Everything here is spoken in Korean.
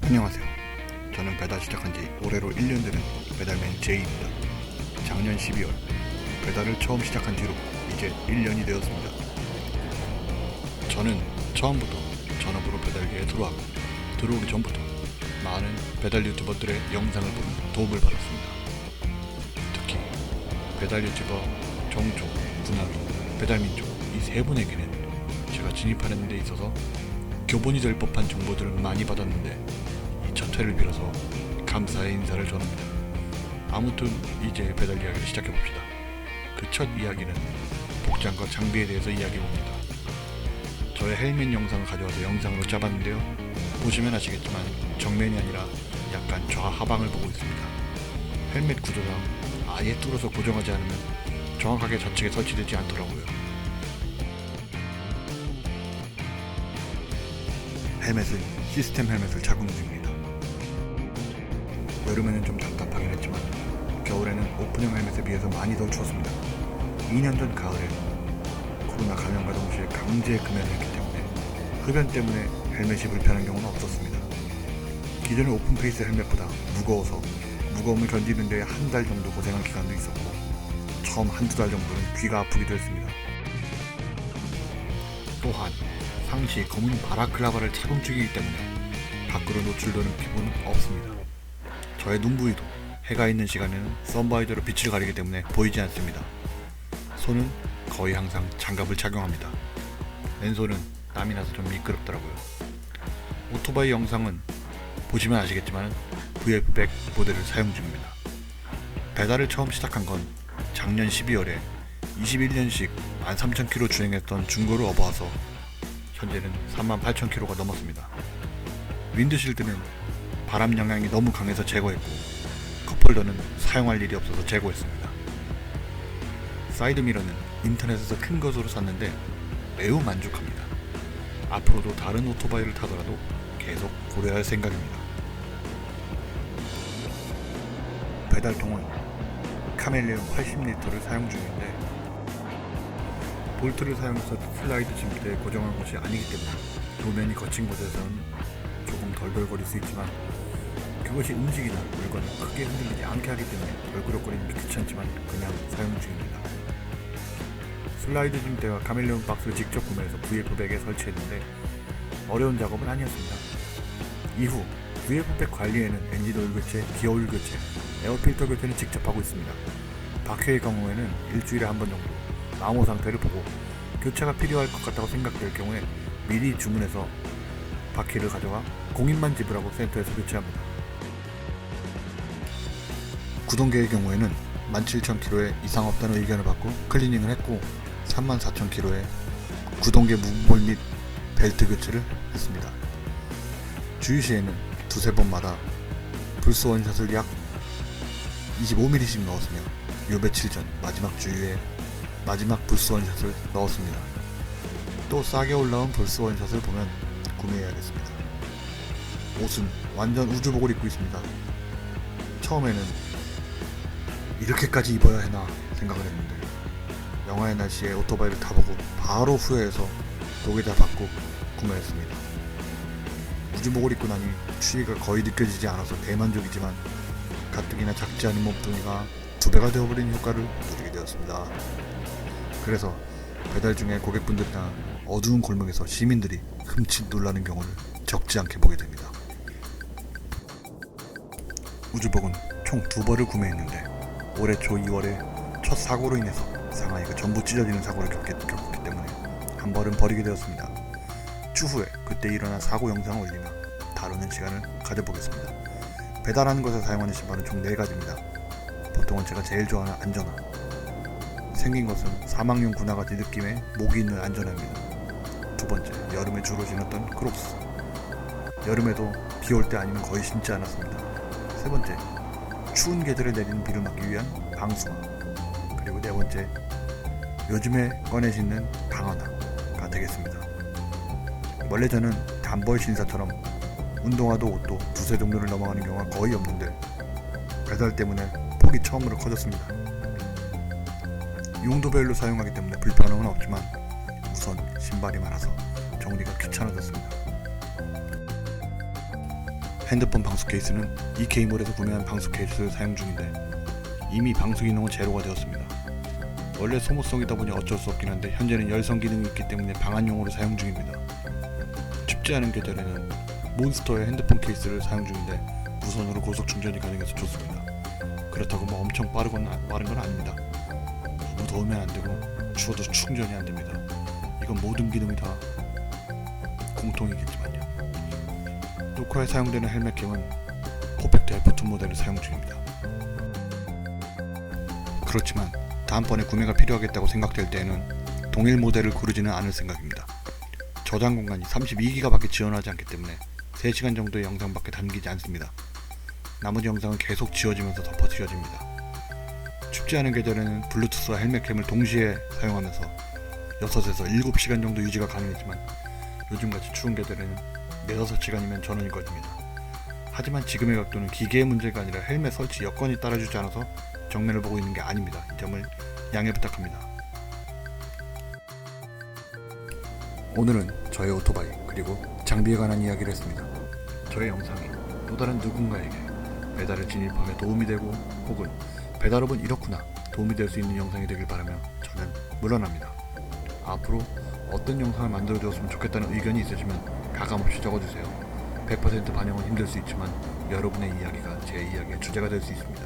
안녕하세요. 저는 배달 시작한 지 올해로 1년 되는 배달맨 제이입니다. 작년 12월 배달을 처음 시작한 뒤로 이제 1년이 되었습니다. 저는 처음부터 전업으로 배달계에 들어오기 전부터 많은 배달 유튜버들의 영상을 보며 도움을 받았습니다. 특히 배달 유튜버 정조, 군하루, 배달민족 이 세 분에게는 제가 진입하는 데 있어서 교본이 될 법한 정보들을 많이 받았는데 이 첫 회를 빌어서 감사의 인사를 전합니다. 아무튼 이제 배달 이야기를 시작해봅시다. 그 첫 이야기는 복장과 장비에 대해서 이야기해봅니다. 저의 헬멧 영상을 가져와서 영상으로 잡았는데요. 보시면 아시겠지만 정면이 아니라 약간 좌하방을 보고 있습니다. 헬멧 구조상 아예 뚫어서 고정하지 않으면 정확하게 좌측에 설치되지 않더라고요. 헬멧은 시스템 헬멧을 착용 중입니다. 여름에는 좀 답답하긴 했지만 겨울에는 오픈형 헬멧에 비해서 많이 더 추웠습니다. 2년 전 가을에 코로나 감염과 동시에 강제 금연을 했기 때문에 흡연 때문에 헬멧이 불편한 경우는 없었습니다. 기존의 오픈페이스 헬멧보다 무거워서 무거움을 견디는 데 한 달 정도 고생한 기간도 있었고 처음 한두 달 정도는 귀가 아프기도 했습니다. 또한 상시 검은 바라클라바를 착용 중이기 때문에 밖으로 노출되는 피부는 없습니다. 저의 눈 부위도 해가 있는 시간에는 선바이저로 빛을 가리기 때문에 보이지 않습니다. 손은 거의 항상 장갑을 착용합니다. 왼손은 땀이 나서 좀 미끄럽더라고요. 오토바이 영상은 보시면 아시겠지만 VF100 모델을 사용 중입니다. 배달을 처음 시작한 건 작년 12월에 21년씩 13,000km 주행했던 중고를 업어와서 현재는 38,000km가 넘었습니다. 윈드실드는 바람 영향이 너무 강해서 제거했고 컵홀더는 사용할 일이 없어서 제거했습니다. 사이드미러는 인터넷에서 큰 것으로 샀는데 매우 만족합니다. 앞으로도 다른 오토바이를 타더라도 계속 고려할 생각입니다. 배달통은 카멜레온 80L를 사용 중인데 볼트를 사용해서 슬라이드 짐대에 고정한 것이 아니기 때문에 도면이 거친 곳에서는 조금 덜덜거릴 수 있지만 그것이 움직이나 물건을 크게 흔들리지 않게 하기 때문에 덜그럭거리는 게 귀찮지만 그냥 사용 중입니다. 슬라이드 짐대와 카멜레온 박스를 직접 구매해서 VF100에 설치했는데 어려운 작업은 아니었습니다. 이후 VF100 관리에는 엔진 오일 교체, 기어 오일 교체, 에어필터 교체는 직접 하고 있습니다. 바퀴의 경우에는 일주일에 한 번 정도 마모 상태를 보고 교체가 필요할 것 같다고 생각될 경우에 미리 주문해서 바퀴를 가져가 공인만 지불하고 센터에서 교체합니다. 구동계의 경우에는 17,000km에 이상 없다는 의견을 받고 클리닝을 했고 34,000km에 구동계 무볼 및 벨트 교체를 했습니다. 주유시에는 두세 번마다 불스 원샷을 약 25mm씩 넣었으며 요 며칠 전 마지막 주유에 마지막 불스 원샷을 넣었습니다. 또 싸게 올라온 불스 원샷을 보면 구매해야겠습니다. 옷은 완전 우주복을 입고 있습니다. 처음에는 이렇게까지 입어야 해나 생각을 했는데 영하의 날씨에 오토바이를 타보고 바로 후회해서 독에다 받고 구매했습니다. 우주복을 입고 나니 추위가 거의 느껴지지 않아서 대만족이지만 가뜩이나 작지 않은 몸뚱이가 2배가 되어버린 효과를 누리게 되었습니다. 그래서 배달 중에 고객분들이나 어두운 골목에서 시민들이 흠칫 놀라는 경우를 적지 않게 보게 됩니다. 우주복은 총 2벌을 구매했는데 올해 초 2월에 첫 사고로 인해서 상하이가 전부 찢어지는 사고를 겪었기 때문에 한 벌은 버리게 되었습니다. 추후에 그때 일어난 사고 영상을 올리며 다루는 시간을 가져보겠습니다. 배달하는 것에 사용하는 신발은 총 4가지입니다. 보통은 제가 제일 좋아하는 안전화, 생긴 것은 사막용 군화같이 느낌의 목이 있는 안전화며 두 번째, 여름에 주로 신었던 크록스, 여름에도 비 올 때 아니면 거의 신지 않았습니다. 세 번째, 추운 계절에 내리는 비를 막기 위한 방수화, 그리고 네 번째, 요즘에 꺼내 신는 방어나가 되겠습니다. 원래 저는 단벌 신사처럼 운동화도 옷도 두세 정도를 넘어가는 경우가 거의 없는데 배달 때문에 폭이 처음으로 커졌습니다. 용도별로 사용하기 때문에 불편함은 없지만 우선 신발이 많아서 정리가 귀찮아졌습니다. 핸드폰 방수 케이스는 EK몰에서 구매한 방수 케이스를 사용 중인데 이미 방수 기능은 제로가 되었습니다. 원래 소모성이다 보니 어쩔 수 없긴 한데 현재는 열선 기능이 있기 때문에 방한용으로 사용 중입니다. 춥지 않은 계절에는 몬스터의 핸드폰 케이스를 사용 중인데 무선으로 고속 충전이 가능해서 좋습니다. 그렇다고 뭐 엄청 빠른 건 아닙니다. 너무 더우면 안 되고 추워도 충전이 안 됩니다. 이건 모든 기능이 다 공통이겠지만요. 녹화에 사용되는 헬멧캠은 퍼펙트 F2 모델을 사용 중입니다. 그렇지만 다음번에 구매가 필요하겠다고 생각될 때에는 동일 모델을 고르지는 않을 생각입니다. 저장 공간이 32기가밖에 지원하지 않기 때문에 3시간 정도의 영상밖에 담기지 않습니다. 나머지 영상은 계속 지워지면서 덮어지워집니다. 춥지 않은 계절에는 블루투스와 헬멧캠을 동시에 사용하면서 6에서 7시간 정도 유지가 가능했지만 요즘같이 추운 계절에는 4-5시간이면 전원이 꺼집니다. 하지만 지금의 각도는 기계의 문제가 아니라 헬멧 설치 여건이 따라주지 않아서 정면을 보고 있는 게 아닙니다. 이 점을 양해 부탁합니다. 오늘은 저의 오토바이 그리고 장비에 관한 이야기를 했습니다. 저의 영상이 또 다른 누군가에게 배달을 진입함에 도움이 되고 혹은 배달업은 이렇구나 도움이 될 수 있는 영상이 되길 바라며 저는 물러납니다. 앞으로 어떤 영상을 만들어 주었으면 좋겠다는 의견이 있으시면 가감없이 적어주세요. 100% 반영은 힘들 수 있지만 여러분의 이야기가 제 이야기의 주제가 될 수 있습니다.